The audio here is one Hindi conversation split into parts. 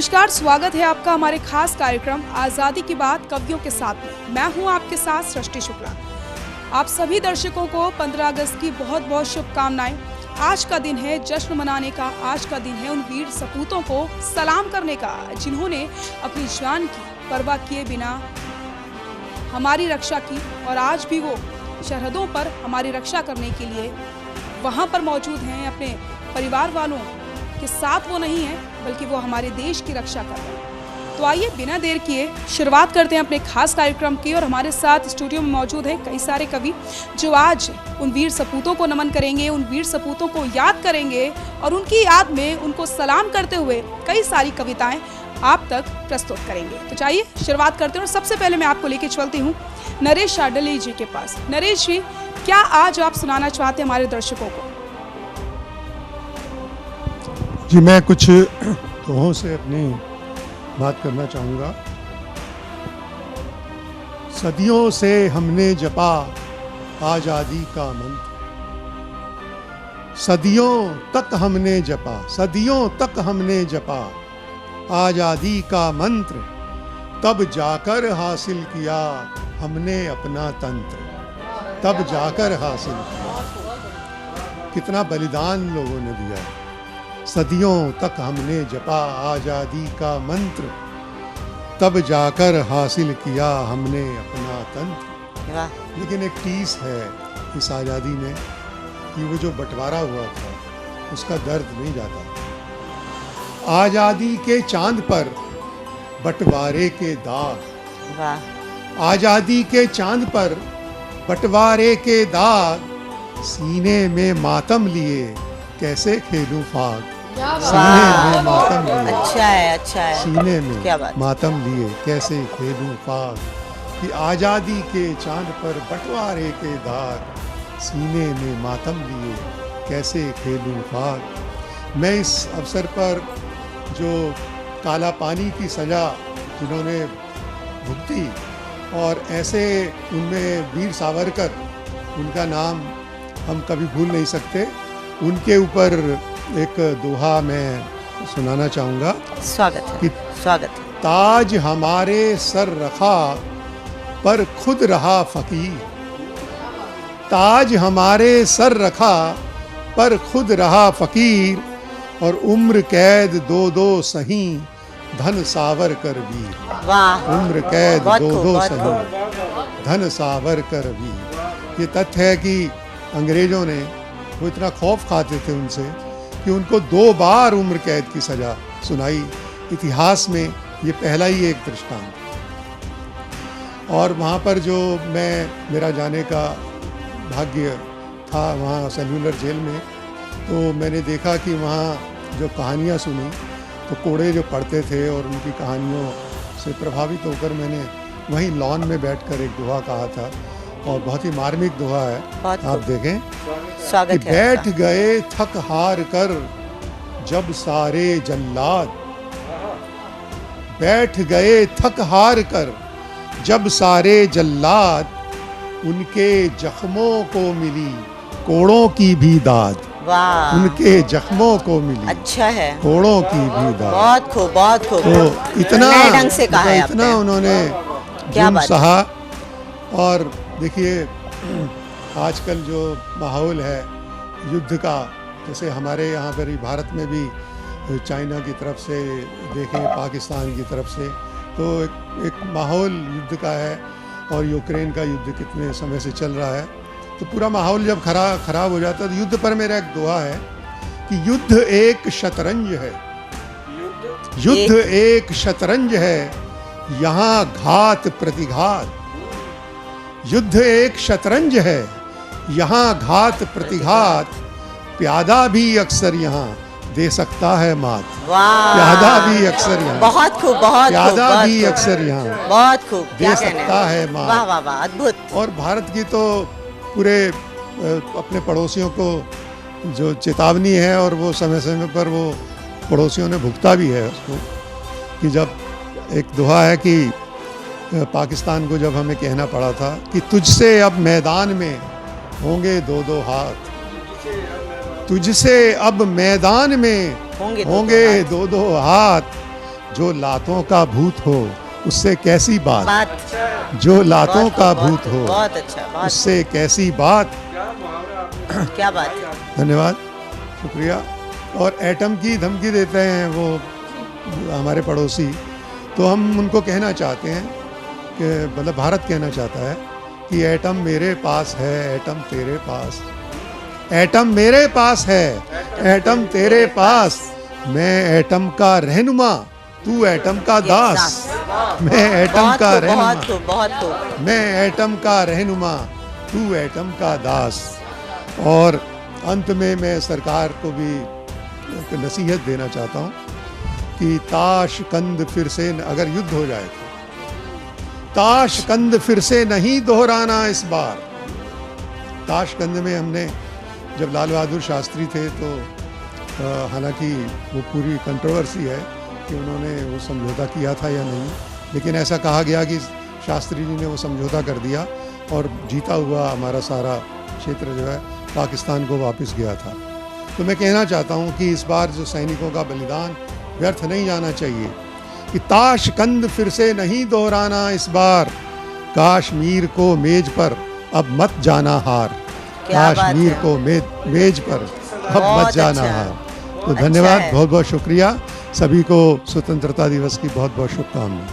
नमस्कार, स्वागत है आपका हमारे खास कार्यक्रम आज़ादी की बात कवियों के साथ में। मैं हूं आपके साथ सृष्टि शुक्ला। आप सभी दर्शकों को 15 अगस्त की बहुत बहुत शुभकामनाएं। आज का दिन है जश्न मनाने का, आज का दिन है उन वीर सपूतों को सलाम करने का जिन्होंने अपनी जान की परवाह किए बिना हमारी रक्षा की और आज भी वो सरहदों पर हमारी रक्षा करने के लिए वहाँ पर मौजूद हैं। अपने परिवार वालों के साथ वो नहीं है बल्कि वो हमारे देश की रक्षा कर रहे हैं। तो आइए बिना देर किए शुरुआत करते हैं अपने खास कार्यक्रम की। और हमारे साथ स्टूडियो में मौजूद हैं कई सारे कवि जो आज उन वीर सपूतों को नमन करेंगे, उन वीर सपूतों को याद करेंगे और उनकी याद में उनको सलाम करते हुए कई सारी कविताएं आप तक प्रस्तुत करेंगे। तो चाहिए शुरुआत करते हैं और सबसे पहले मैं आपको लेके चलती हूँ नरेश शार्दुल जी के पास। नरेश जी, क्या आज आप सुनाना चाहते हैं हमारे दर्शकों को? जी, मैं कुछ दोहों से अपनी बात करना चाहूँगा। सदियों से हमने जपा आज़ादी का मंत्र, सदियों तक हमने जपा, सदियों तक हमने जपा आज़ादी का मंत्र, तब जाकर हासिल किया हमने अपना तंत्र, तब जाकर हासिल किया। कितना बलिदान लोगों ने दिया। सदियों तक हमने जपा आज़ादी का मंत्र, तब जाकर हासिल किया हमने अपना तंत्र। लेकिन एक टीस है इस आज़ादी में कि वो जो बंटवारा हुआ था उसका दर्द नहीं जाता। आज़ादी के चांद पर बंटवारे के दाग, आज़ादी के चांद पर बंटवारे के दाग, सीने में मातम लिए कैसे खेलूं फाग, सीने में मातम लिए, अच्छा है सीने में मातम लिए कैसे खेलूं फाग, कि आज़ादी के चांद पर बंटवारे के दाग, सीने में मातम लिए कैसे खेलूं फाग। मैं इस अवसर पर जो काला पानी की सज़ा जिन्होंने भुगती और ऐसे उनमें वीर सावरकर, उनका नाम हम कभी भूल नहीं सकते, उनके ऊपर एक दोहा मैं सुनाना चाहूँगा। स्वागत है, स्वागत है। ताज हमारे सर रखा पर खुद रहा फकीर, ताज हमारे सर रखा पर खुद रहा फकीर, और उम्र कैद दो दो सही धन सावरकर वीर। वाह, उम्र कैद दो दो सही धन सावरकर वीर। ये तथ्य है कि अंग्रेजों ने वो इतना खौफ खाते थे उनसे कि उनको 2 बार उम्र कैद की सज़ा सुनाई। इतिहास में ये पहला ही एक दृष्टांत। और वहाँ पर जो मेरा जाने का भाग्य था वहाँ सेल्युलर जेल में, तो मैंने देखा कि वहाँ जो कहानियाँ सुनी तो कोड़े जो पढ़ते थे और उनकी कहानियों से प्रभावित होकर मैंने वहीं लॉन में बैठकर एक दोहा कहा था, और बहुत ही मार्मिक दोहा है। आप देखें, स्वागत है। बैठ गए थक हार कर जब सारे जल्लाद, बैठ गए थक हार कर जब सारे जल्लाद, उनके जख्मों को मिली कोड़ों की भी दाद। वाह, उनके जख्मों को मिली, अच्छा है, कोड़ों की भी दाद। बहुत खूब, बहुत खूब। तो इतना नए ढंग से कहा है इतना आपने। उन्होंने क्या जुल्म बात सहा। और देखिए आजकल जो माहौल है युद्ध का, जैसे हमारे यहाँ पर भारत में भी चाइना की तरफ से देखें, पाकिस्तान की तरफ से, तो एक माहौल युद्ध का है। और यूक्रेन का युद्ध कितने समय से चल रहा है, तो पूरा माहौल जब खराब हो जाता है। तो युद्ध पर मेरा एक दोहा है कि युद्ध एक शतरंज है, युद्ध एक शतरंज है, यहाँ घात प्रतिघात, युद्ध एक शतरंज है, यहाँ घात प्रतिघात, प्यादा भी अक्सर यहाँ दे सकता है मात। वाह, प्यादा भी अक्सर यहाँ, बहुत खूब, बहुत प्यादा खूब, भी बहुत अक्सर यहाँ बहुत खूब दे सकता है मात। वाह वाह वाह, अद्भुत। और भारत की तो पूरे अपने पड़ोसियों को जो चेतावनी है, और वो समय समय पर वो पड़ोसियों ने भुगता भी है उसको, कि जब एक दोहा है कि पाकिस्तान को जब हमें कहना पड़ा था कि तुझसे अब मैदान में होंगे 2-2 हाथ, तुझसे अब मैदान में होंगे 2-2 हाथ, जो लातों का भूत हो उससे कैसी बात, बात जो लातों का भूत हो बहुत अच्छा, बहुत उससे कैसी बात। क्या बात है। धन्यवाद, शुक्रिया। और एटम की धमकी देते हैं वो हमारे पड़ोसी, तो हम उनको कहना चाहते हैं कि मतलब भारत कहना चाहता है कि एटम मेरे पास है, एटम तेरे पास, एटम मेरे पास है, एटम तेरे पास, मैं एटम का रहनुमा, तू एटम का दास, मैं एटम का रहनुमा, बहुत खूब। मैं एटम का रहनुमा, तू एटम का दास। और अंत में मैं सरकार को भी एक नसीहत देना चाहता हूँ कि ताशकंद फिर से अगर युद्ध हो जाए तो ताशकंद फिर से नहीं दोहराना इस बार। ताशकंद में हमने जब लाल बहादुर शास्त्री थे तो हालांकि वो पूरी कंट्रोवर्सी है कि उन्होंने वो समझौता किया था या नहीं, लेकिन ऐसा कहा गया कि शास्त्री जी ने वो समझौता कर दिया और जीता हुआ हमारा सारा क्षेत्र जो है पाकिस्तान को वापस गया था। तो मैं कहना चाहता हूँ कि इस बार जो सैनिकों का बलिदान व्यर्थ नहीं जाना चाहिए, कि ताशकंद फिर से नहीं दोहराना इस बार, कश्मीर को मेज पर अब मत जाना हार, कश्मीर को मेज पर अब मत जाना हार। तो धन्यवाद, बहुत बहुत शुक्रिया, सभी को स्वतंत्रता दिवस की बहुत बहुत शुभकामनाएं।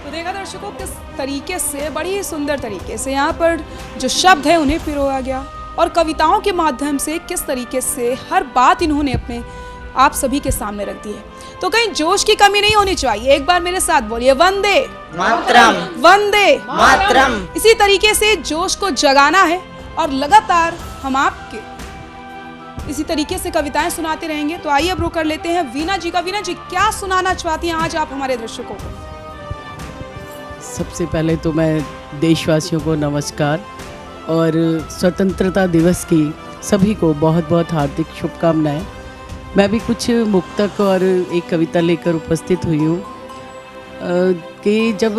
तो देखा दर्शकों किस तरीके से, बड़ी ही सुंदर तरीके से यहाँ पर जो शब्द है उन्हें पिरोया गया और कविताओं के माध्यम से किस तरीके से हर बात इन्होंने अपने आप सभी के सामने रख दी है। तो कहीं जोश की कमी नहीं होनी चाहिए। एक बार मेरे साथ बोलिए, वंदे मातरम, वंदे मातरम। इसी तरीके से जोश को जगाना है और लगातार हम आपके इसी तरीके से कविताएं सुनाते रहेंगे। तो आइए अब रुक कर लेते हैं वीना जी का। वीना जी, क्या सुनाना चाहती हैं आज आप हमारे दर्शकों को? सबसे पहले तो मैं देशवासियों को नमस्कार और स्वतंत्रता दिवस की सभी को बहुत बहुत हार्दिक शुभकामनाएं। मैं भी कुछ मुक्तक और एक कविता लेकर उपस्थित हुई हूँ कि जब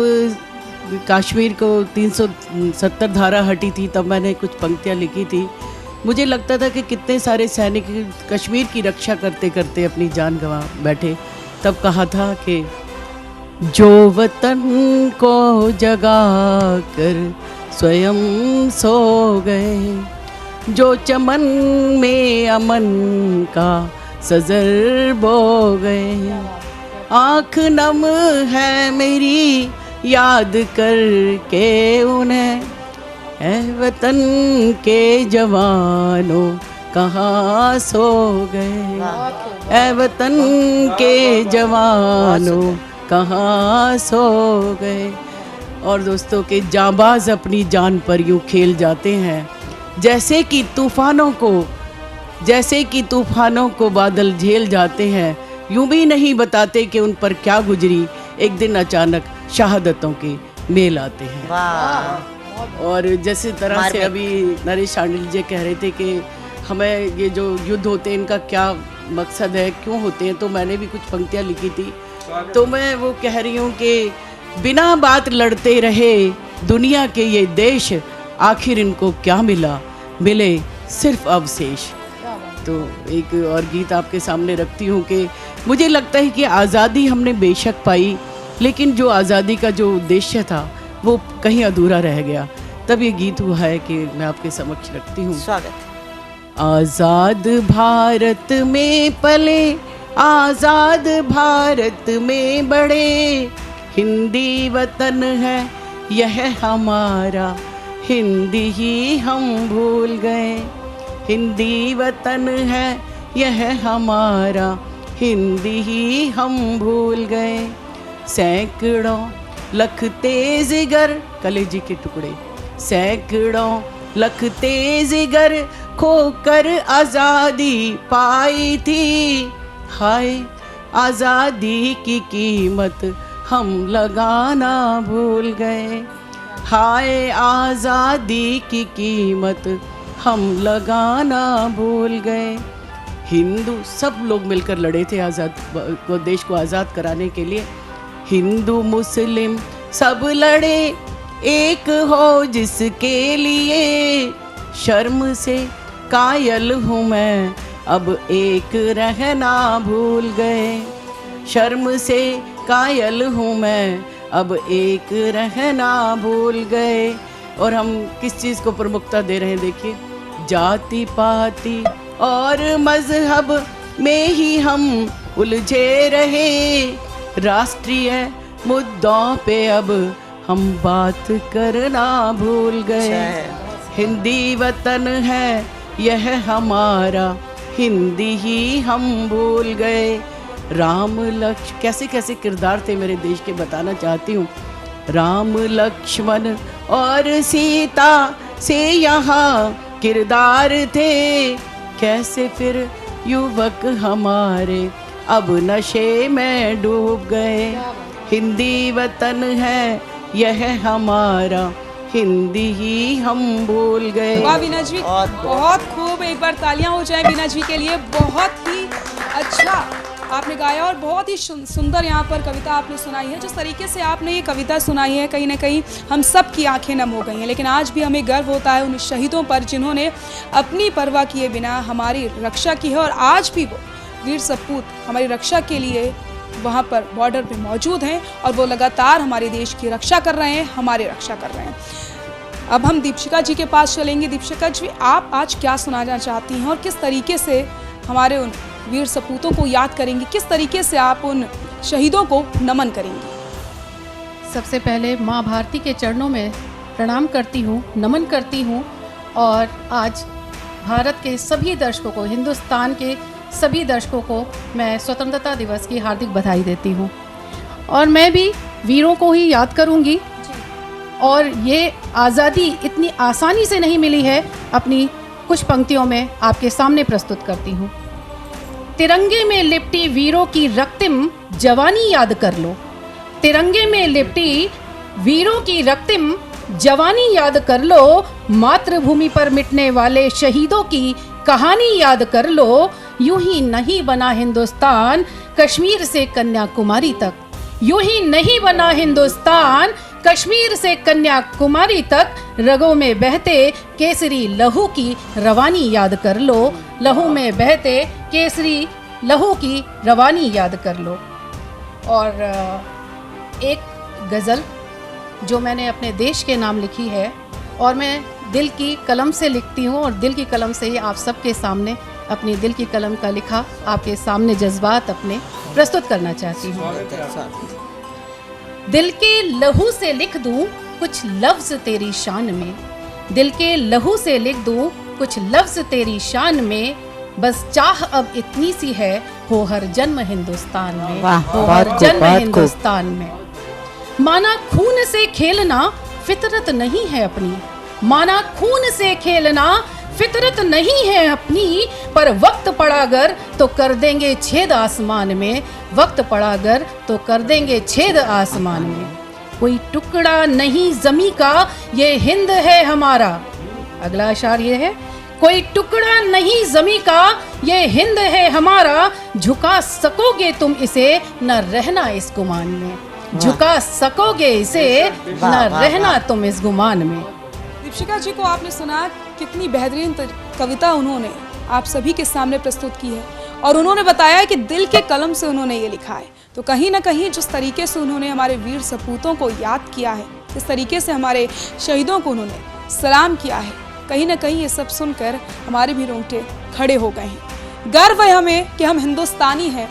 कश्मीर को 370 धारा हटी थी तब मैंने कुछ पंक्तियाँ लिखी थी। मुझे लगता था कि कितने सारे सैनिक कश्मीर की रक्षा करते करते अपनी जान गंवा बैठे। तब कहा था कि जो वतन को जगा कर स्वयं सो गए, जो चमन में अमन का सजर बो गए, आँख नम है मेरी याद करके उन्हें, ऐ वतन के जवानों कहाँ सो गए, ऐ वतन के जवानों कहाँ सो गए। और दोस्तों के जांबाज अपनी जान पर यूँ खेल जाते हैं, जैसे कि तूफानों को बादल झेल जाते हैं, यूं भी नहीं बताते कि उन पर क्या गुजरी, एक दिन अचानक शहादतों के मेल आते हैं। और जैसे तरह से अभी नरेश शांडिल जी कह रहे थे कि हमें ये जो युद्ध होते हैं इनका क्या मकसद है, क्यों होते हैं, तो मैंने भी कुछ पंक्तियाँ लिखी थी। तो मैं वो कह रही हूँ कि बिना बात लड़ते रहे दुनिया के ये देश, आखिर इनको क्या मिला, मिले सिर्फ अवशेष। तो एक और गीत आपके सामने रखती हूँ कि मुझे लगता है कि आज़ादी हमने बेशक पाई, लेकिन जो आज़ादी का जो उद्देश्य था वो कहीं अधूरा रह गया। तब ये गीत हुआ है कि मैं आपके समक्ष रखती हूँ। स्वागत। आज़ाद भारत में पले, आज़ाद भारत में बड़े, हिंदी वतन है यह हमारा, हिंदी ही हम भूल गए, हिंदी वतन है यह हमारा, हिंदी ही हम भूल गए। सैकड़ों लख जिगर, कलेजी के टुकड़े, सैकड़ों लख जिगर खोकर आज़ादी पाई थी, हाय आज़ादी की कीमत हम लगाना भूल गए, हाय आज़ादी की कीमत हम लगाना भूल गए। हिंदू सब लोग मिलकर लड़े थे आज़ाद को, देश को आज़ाद कराने के लिए। हिंदू मुस्लिम सब लड़े एक हो जिसके लिए, शर्म से कायल हूँ मैं अब एक रहना भूल गए, शर्म से कायल हूँ मैं, अब एक रहना भूल गए। और हम किस चीज़ को प्रमुखता दे रहे हैं, देखिए, जाति पाति और मजहब में ही हम उलझे रहे, राष्ट्रीय मुद्दों पे अब हम बात करना भूल गए। हिंदी वतन है यह हमारा, हिंदी ही हम भूल गए। राम लक्ष्मण, कैसे कैसे किरदार थे मेरे देश के, बताना चाहती हूँ। राम लक्ष्मण और सीता से यहाँ किरदार थे, कैसे फिर युवक हमारे अब नशे में डूब गए। हिंदी वतन है यह हमारा, हिंदी ही हम भूल गए। वाह वीना जी, बहुत खूब, एक बार तालियां हो जाए वीना जी के लिए। बहुत ही अच्छा आपने गाया और बहुत ही सुंदर यहाँ पर कविता आपने सुनाई है। जिस तरीके से आपने ये कविता सुनाई है, कहीं ना कहीं हम सब की आंखें नम हो गई हैं। लेकिन आज भी हमें गर्व होता है उन शहीदों पर जिन्होंने अपनी परवाह किए बिना हमारी रक्षा की है, और आज भी वो वीर सपूत हमारी रक्षा के लिए वहाँ पर बॉर्डर पे मौजूद हैं और वो लगातार हमारे देश की रक्षा कर रहे हैं, हमारी रक्षा कर रहे हैं। अब हम दीपशिका जी के पास चलेंगे। दीपशिका जी, आप आज क्या सुनाना चाहती हैं और किस तरीके से हमारे उन वीर सपूतों को याद करेंगी, किस तरीके से आप उन शहीदों को नमन करेंगी? सबसे पहले माँ भारती के चरणों में प्रणाम करती हूँ, नमन करती हूँ, और आज भारत के सभी दर्शकों को, हिंदुस्तान के सभी दर्शकों को मैं स्वतंत्रता दिवस की हार्दिक बधाई देती हूँ। और मैं भी वीरों को ही याद करूँगी, और ये आज़ादी इतनी आसानी से नहीं मिली है, अपनी कुछ पंक्तियों में आपके सामने प्रस्तुत करती हूँ। तिरंगे में लिपटी वीरों की रक्तिम जवानी याद कर लो, तिरंगे में लिपटी वीरों की रक्तिम जवानी याद कर लो, मातृभूमि पर मिटने वाले शहीदों की कहानी याद कर लो। यूं ही नहीं बना हिंदुस्तान कश्मीर से कन्याकुमारी तक, यूं ही नहीं बना हिंदुस्तान कश्मीर से कन्याकुमारी तक, रगों में बहते केसरी लहू की रवानी याद कर लो, लहू में बहते केसरी लहू की रवानी याद कर लो। और एक गज़ल जो मैंने अपने देश के नाम लिखी है, और मैं दिल की कलम से लिखती हूँ, और दिल की कलम से ही आप सबके सामने अपनी दिल की कलम का लिखा आपके सामने जज्बात अपने प्रस्तुत करना चाहती हूँ। दिल के लहू से लिख दूं कुछ लफ्ज तेरी शान में, दिल के लहू से लिख दूं कुछ लफ्ज तेरी शान में, बस चाह अब इतनी सी है हो हर जन्म हिंदुस्तान में, हो हर जन्म हिंदुस्तान में। माना खून से खेलना फितरत नहीं है अपनी, माना खून से खेलना फितरत नहीं है अपनी, पर वक्त पड़ा अगर तो कर देंगे छेद आसमान में, वक्त पड़ा अगर तो कर देंगे छेद आसमान में। कोई टुकड़ा नहीं जमी का ये हिंद है हमारा, अगला अशार ये है, कोई टुकड़ा नहीं जमी का ये हिंद है हमारा, झुका सकोगे तुम इसे न रहना इस गुमान में, झुका सकोगे इसे न रहना तुम इस गुमान में। दीपशिका जी को आपने सुना, कितनी बेहतरीन कविता उन्होंने आप सभी के सामने प्रस्तुत की है, और उन्होंने बताया कि दिल के कलम से उन्होंने ये लिखा है। तो कहीं ना कहीं जिस तरीके से उन्होंने हमारे वीर सपूतों को याद किया है, जिस तरीके से हमारे शहीदों को उन्होंने सलाम किया है, कहीं ना कहीं ये सब सुनकर हमारे भी रोंगटे खड़े हो गए हैं। गर्व है हमें कि हम हिंदुस्तानी हैं,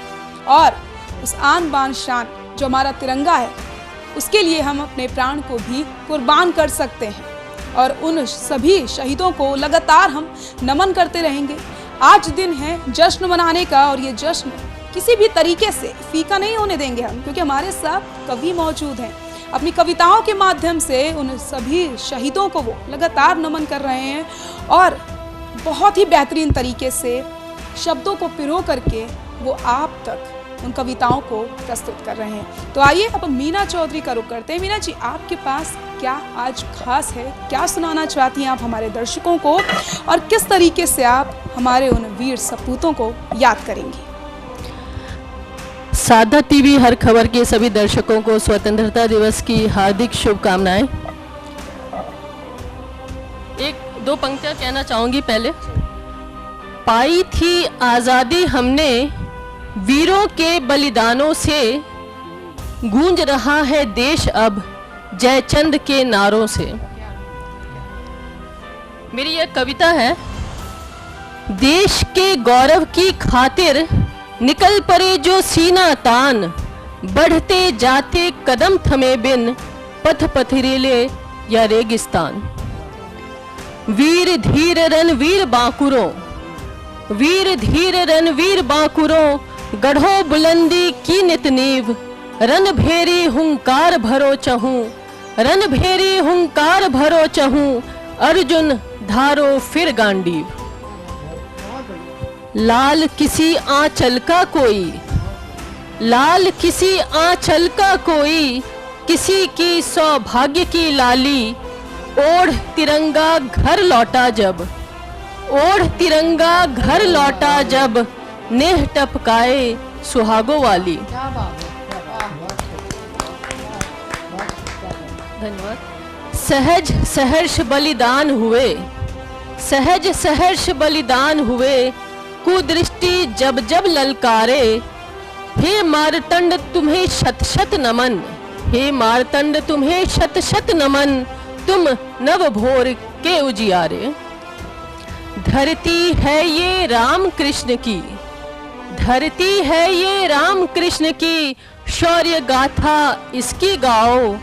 और उस आन बान शान जो हमारा तिरंगा है, उसके लिए हम अपने प्राण को भी कुर्बान कर सकते हैं, और उन सभी शहीदों को लगातार हम नमन करते रहेंगे। आज दिन है जश्न मनाने का, और ये जश्न किसी भी तरीके से फीका नहीं होने देंगे हम, क्योंकि हमारे साथ कवि मौजूद हैं। अपनी कविताओं के माध्यम से उन सभी शहीदों को वो लगातार नमन कर रहे हैं, और बहुत ही बेहतरीन तरीके से शब्दों को पिरो करके वो आप तक उन कविताओं को प्रस्तुत कर रहे हैं। तो आइए अब मीना चौधरी का रुख करते हैं। मीना जी, आपके पास क्या आज खास है, क्या सुनाना चाहती हैं आप हमारे दर्शकों को, और किस तरीके से आप हमारे उन वीर सपूतों को याद करेंगी? सादा टीवी हर खबर के सभी दर्शकों को स्वतंत्रता दिवस की हार्दिक शुभकामनाएं। एक दो पंक्तियां कहना चाहूंगी। पहले, पाई थी आज़ादी हमने वीरों के बलिदानों से गूंज रहा है देश अब जयचंद के नारों से। मेरी यह कविता है। देश के गौरव की खातिर निकल पड़े जो सीना तान, बढ़ते जाते कदम थमे बिन पथ पथरीले या रेगिस्तान। वीर धीर रणवीर बांकुरों, वीर धीर रणवीर बांकुरों, गढ़ो बुलंदी की नित नींव, रन भेरी हुंकार भरो चहूं, रन भेरी हुंकार भरो चहूं, अर्जुन धारो फिर गांडीव। लाल किसी आंचल का कोई, लाल किसी आंचल का कोई, किसी की सौभाग्य की लाली, ओढ़ तिरंगा घर लौटा जब, ओढ़ तिरंगा घर लौटा जब, नेह टपकाए सुहागों वाली। धन्यवाद। सहज सहर्ष बलिदान हुए, सहज सहर्ष बलिदान हुए, कुदृष्टि जब जब ललकारे, हे मारतंड तुम्हें शत शत नमन, हे मारतंड तुम्हें शत शत नमन, तुम नव भोर के उजियारे। धरती है ये राम कृष्ण की, धरती है ये राम कृष्ण की, शौर्य गाथा इसकी गाओ,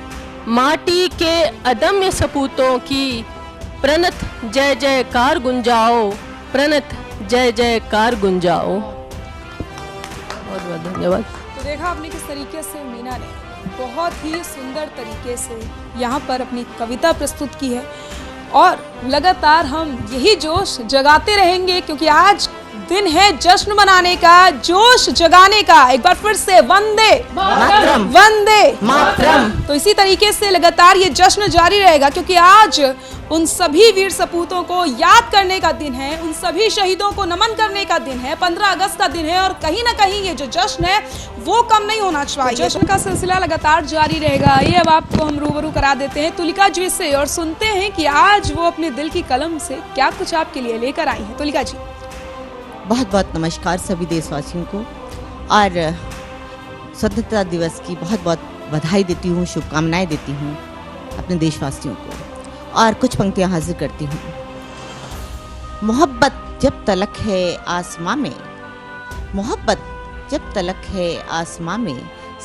माटी के अदम्य सपूतों की, प्रणत जय जयकार गुंजाओ, प्रणत जय जयकार गुंजाओ। बहुत बहुत धन्यवाद। तो देखा आपने किस तरीके से मीना ने बहुत ही सुंदर तरीके से यहाँ पर अपनी कविता प्रस्तुत की है और लगातार हम यही जोश जगाते रहेंगे क्योंकि आज दिन है जश्न मनाने का, जोश जगाने का। एक बार फिर से वंदे मातरम, वंदे मातरम। तो इसी तरीके से लगातार ये जश्न जारी रहेगा क्योंकि आज उन सभी वीर सपूतों को याद करने का दिन है, उन सभी शहीदों को नमन करने का दिन है, 15 अगस्त का दिन है और कहीं ना कहीं ये जो जश्न है वो कम नहीं होना चाहिए। जश्न का सिलसिला लगातार जारी रहेगा। आइए अब आपको हम रूबरू करा देते हैं तुलिका जी से और सुनते हैं कि आज वो अपने दिल की कलम से क्या कुछ आपके लिए लेकर आई हैं। तुलिका जी। बहुत बहुत नमस्कार सभी देशवासियों को और स्वतंत्रता दिवस की बहुत बहुत बधाई देती हूँ, शुभकामनाएं देती हूँ अपने देशवासियों को और कुछ पंक्तियाँ हाजिर करती हूँ। मोहब्बत जब तलक है आसमां में, मोहब्बत जब तलक है आसमां में,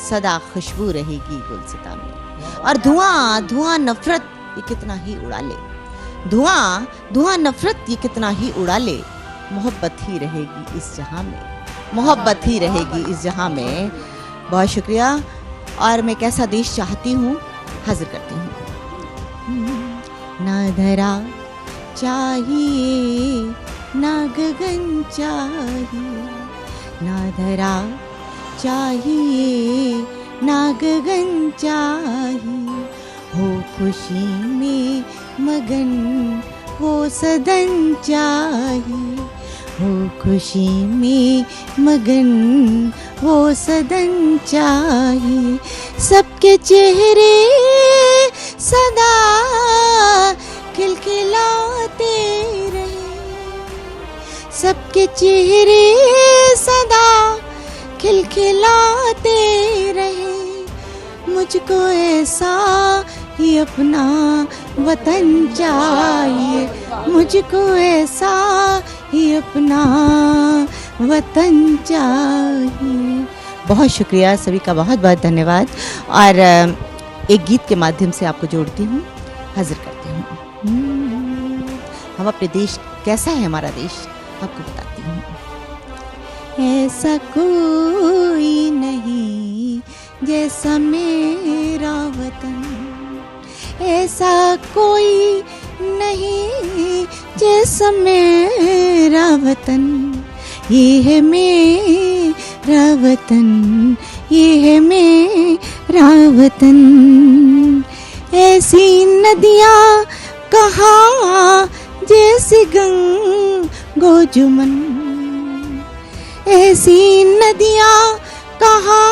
सदा खुशबू रहेगी गुलसिता में। और धुआं धुआं नफरत ये कितना ही उड़ा ले, धुआं धुआं नफरत ये कितना ही उड़ा ले, मोहब्बत ही रहेगी इस जहां में, मोहब्बत ही रहेगी इस जहां में। बहुत शुक्रिया। और मैं कैसा देश चाहती हूँ हाजिर करती हूँ। ना धरा चाहिए ना गगन चाहिए, ना धरा चाहिए ना गगन चाहिए, हो खुशी में मगन वो सदन चाहिए, हो खुशी में मगन वो सदन चाहिए। सबके चेहरे सदा खिलखिलाते रहे, सबके चेहरे सदा खिलखिलाते रहे, मुझको ऐसा ही अपना वतन चाहिए, मुझको ऐसा ही अपना वतन चाहिए। बहुत शुक्रिया सभी का, बहुत बहुत धन्यवाद। और एक गीत के माध्यम से आपको जोड़ती हूँ, हाजिर करती हूँ। हम अपने देश, कैसा है हमारा देश, आपको बताती हूँ। ऐसा कोई नहीं जैसा मेरा वतन, ऐसा कोई नहीं जैसा मेरा वतन, ये है मेरा वतन, ये है मेरा वतन। ऐसी नदियाँ कहाँ जैसी गंगोजुमन, ऐसी नदियाँ कहाँ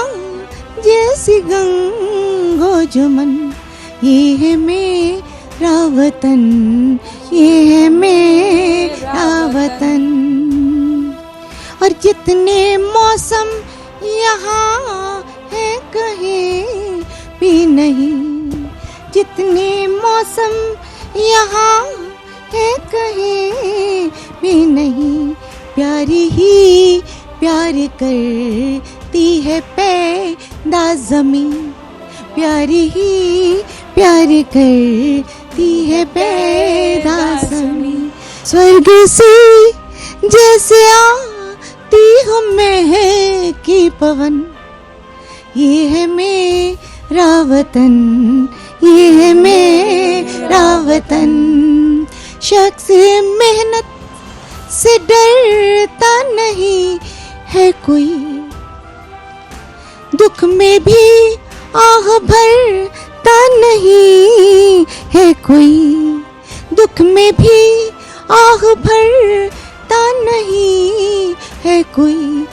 जैसी गंगोजुमन, ये है मेरा वतन, ये है मेरा वतन। और जितने मौसम यहाँ है कहीं भी नहीं, जितने मौसम यहाँ है कहीं भी नहीं। प्यारी ही प्यार करती है पैदा ज़मीं, प्यारी ही प्यार करती है पैदा ज़मीं। स्वर्ग से जैसे आती हूँ मैं की पवन, ये है मेरा वतन, ये है मेरा वतन। शख्स मेहनत से डरता नहीं है कोई, दुख में भी आह भरता नहीं है कोई, दुख में भी आह भरता नहीं है कोई।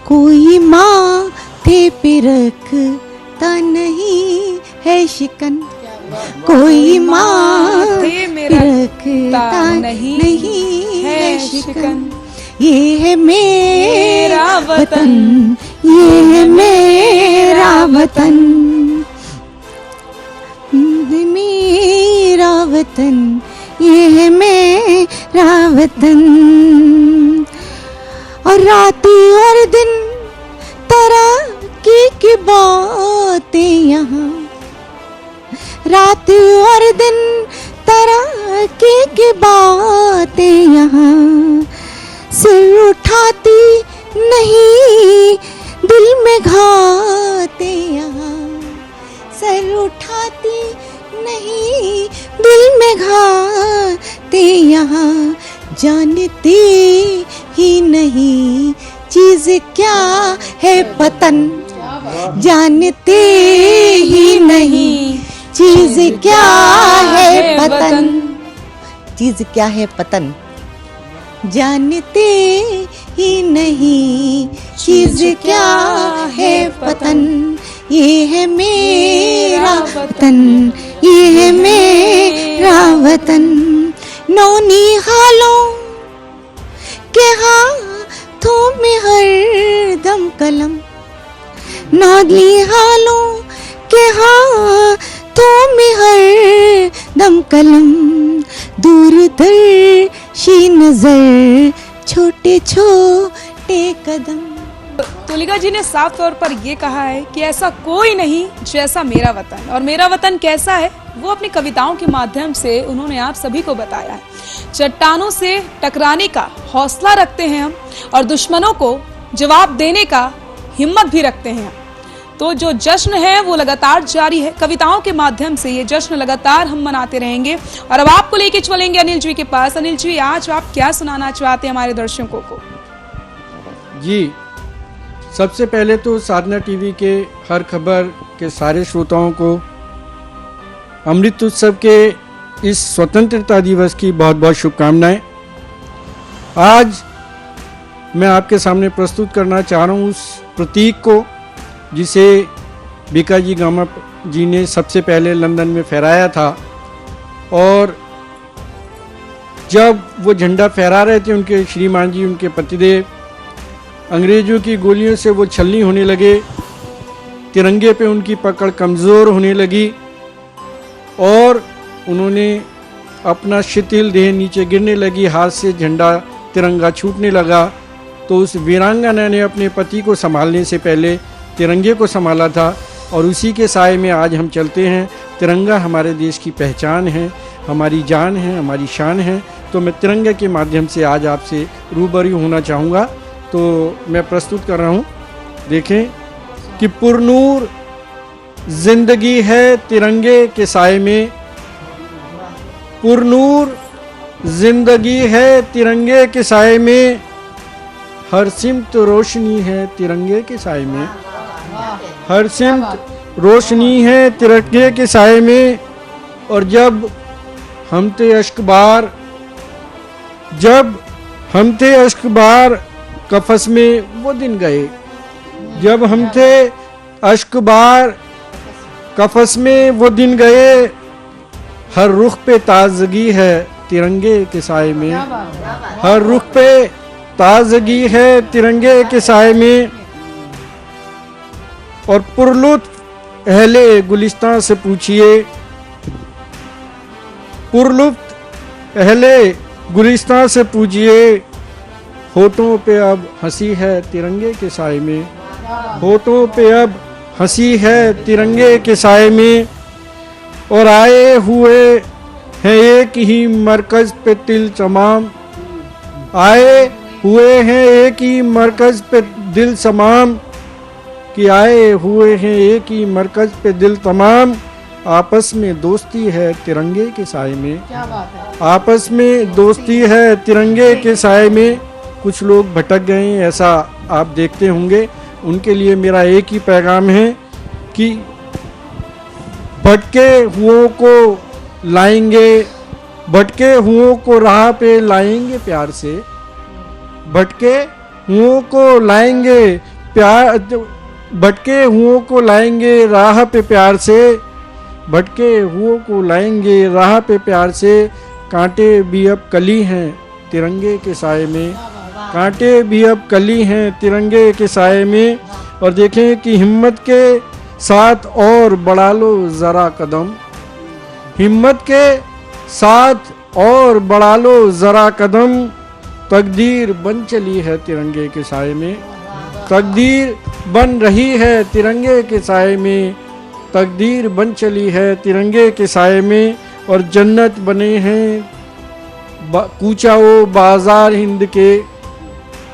कोई माथे पे रखता नहीं है शिकन, कोई माथे पे रखता नहीं है शिकन। ये है मेरा वतन, ये है मेरा वतन, मेरा वतन, ये है मेरा वतन। और रात और दिन तरक्की की बातें यहाँ, रात और दिन तरक्की की बातें यहाँ। सिर उठाती नहीं दिल में घाते यहाँ, सर उठाती नहीं दिल में घाते यहाँ। जानते ही नहीं चीज क्या है पतन, जानते ही नहीं चीज क्या है पतन, चीज क्या है पतन। जानते ही नहीं चीज क्या है पतन, ये है मेरा वतन, ये है मेरा वतन। नौनिहालों के हाथों में हरदम कलम, नौनिहालों के हाथों में हरदम कलम। दूरदर्शी नजर, छोटे छोटे कदम। तुलिका जी ने साफ तौर पर ये कहा है कि ऐसा कोई नहीं जैसा मेरा वतन, और मेरा वतन कैसा है वो अपनी कविताओं के माध्यम से उन्होंने आप सभी को बताया है। चट्टानों से टकराने का हौसला रखते हैं हम, और दुश्मनों को जवाब देने का हिम्मत भी रखते हैं। तो जो जश्न है वो लगातार जारी है, कविताओं के माध्यम से ये जश्न लगातार हम मनाते रहेंगे। और अब आपको लेके चलेंगे अनिल जी के पास। अनिल जी, आज आप क्या सुनाना चाहते हैं हमारे दर्शकों को? जी, सबसे पहले तो साधना टीवी के हर खबर के सारे श्रोताओं को अमृत उत्सव के इस स्वतंत्रता दिवस की बहुत बहुत शुभकामनाएं। आज मैं आपके सामने प्रस्तुत करना चाह रहा हूँ उस प्रतीक को जिसे बीकाजी गामा जी ने सबसे पहले लंदन में फहराया था। और जब वो झंडा फहरा रहे थे उनके श्रीमान जी, उनके पतिदेव, अंग्रेजों की गोलियों से वो छलनी होने लगे, तिरंगे पे उनकी पकड़ कमज़ोर होने लगी और उन्होंने अपना शिथिल देह नीचे गिरने लगी, हाथ से झंडा तिरंगा छूटने लगा। तो उस वीरांगना ने अपने पति को संभालने से पहले तिरंगे को संभाला था, और उसी के साए में आज हम चलते हैं। तिरंगा हमारे देश की पहचान है, हमारी जान है, हमारी शान है। तो मैं तिरंगे के माध्यम से आज आपसे रूबरू होना चाहूँगा। तो मैं प्रस्तुत कर रहा हूँ, देखें कि पुरनूर जिंदगी है तिरंगे के साए में, पुरनूर जिंदगी है तिरंगे के साए में, हर सिमत रोशनी है तिरंगे के साए में, हर सिमत रोशनी है तिरंगे के साए में। और जब हम थे अश्कबार, जब हम थे अश्कबार कफस में वो दिन गए, जब हम थे अश्कबार कफस में वो दिन गए, हर रुख पे ताजगी है तिरंगे के साए में, हर रुख पे ताजगी है तिरंगे के साए में। और पुरलुत्फ अहले गुलिस्तां से पूछिए, पुरलुत्फ अहले गुलिस्तां से पूछिए, होठों पे अब हंसी है तिरंगे के साए में, होठों पे अब हंसी है तिरंगे के साए में, और आए हुए हैं एक ही मरकज पे दिल तमाम, आए हुए हैं एक ही मरकज पे दिल तमाम, कि आए हुए हैं एक ही मरकज पे दिल तमाम, आपस में दोस्ती है तिरंगे के साए में, क्या बात है। आपस में दोस्ती है तिरंगे के साए में। कुछ लोग भटक गए हैं, ऐसा आप देखते होंगे, उनके लिए मेरा एक ही पैगाम है कि भटके हुओं को लाएंगे, भटके हुओं को राह पे लाएंगे प्यार से, भटके हुओं को लाएंगे प्यार, भटके हुओं को लाएंगे राह पे प्यार से, भटके हुओं को लाएंगे राह पे प्यार से, कांटे भी अब कली हैं तिरंगे के साए में, कांटे भी अब कली हैं तिरंगे के साए में। और देखें कि हिम्मत के साथ और बढ़ा लो ज़रा कदम, हिम्मत के साथ और बढ़ा लो ज़रा कदम, तकदीर बन चली है तिरंगे के साए में, तकदीर बन रही है तिरंगे के साए में, तकदीर बन चली है तिरंगे के साए में। और जन्नत बने हैं कूचाओ बाजार हिंद के,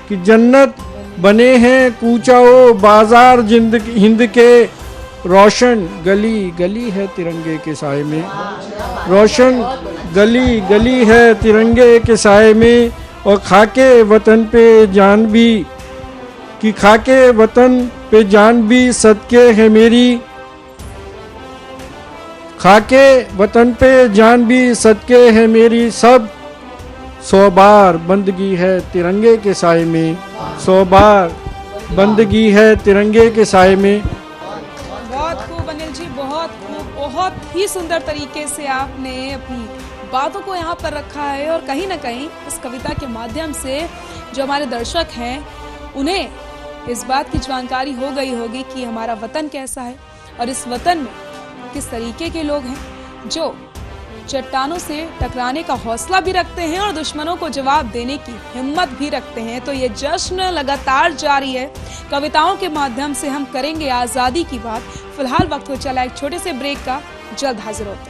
कि जन्नत बने हैं कूचाओ बाजार हिंद के, रोशन गली गली है तिरंगे के साए में, रोशन गली गली है तिरंगे के साए में। और खाके वतन पे जान भी, कि खाके वतन पे जान भी सदके है मेरी, खाके वतन पे जान भी सदके है मेरी, सब 100 बार बंदगी है तिरंगे के साए में, 100 बार बंदगी है तिरंगे के साए में। बहुत खूब अनिल जी, बहुत खूब, बहुत ही सुंदर तरीके से आपने अपनी बातों को यहाँ पर रखा है। और कहीं ना कहीं इस कविता के माध्यम से जो हमारे दर्शक हैं उन्हें इस बात की जानकारी हो गई होगी कि हमारा वतन कैसा है और इस वतन में किस तरीके के लोग हैं जो चट्टानों से टकराने का हौसला भी रखते हैं और दुश्मनों को जवाब देने की हिम्मत भी रखते हैं। तो ये जश्न लगातार जारी है। कविताओं के माध्यम से हम करेंगे आज़ादी की बात। फिलहाल वक्त हो चला एक छोटे से ब्रेक का, जल्द हाजिर होते हैं।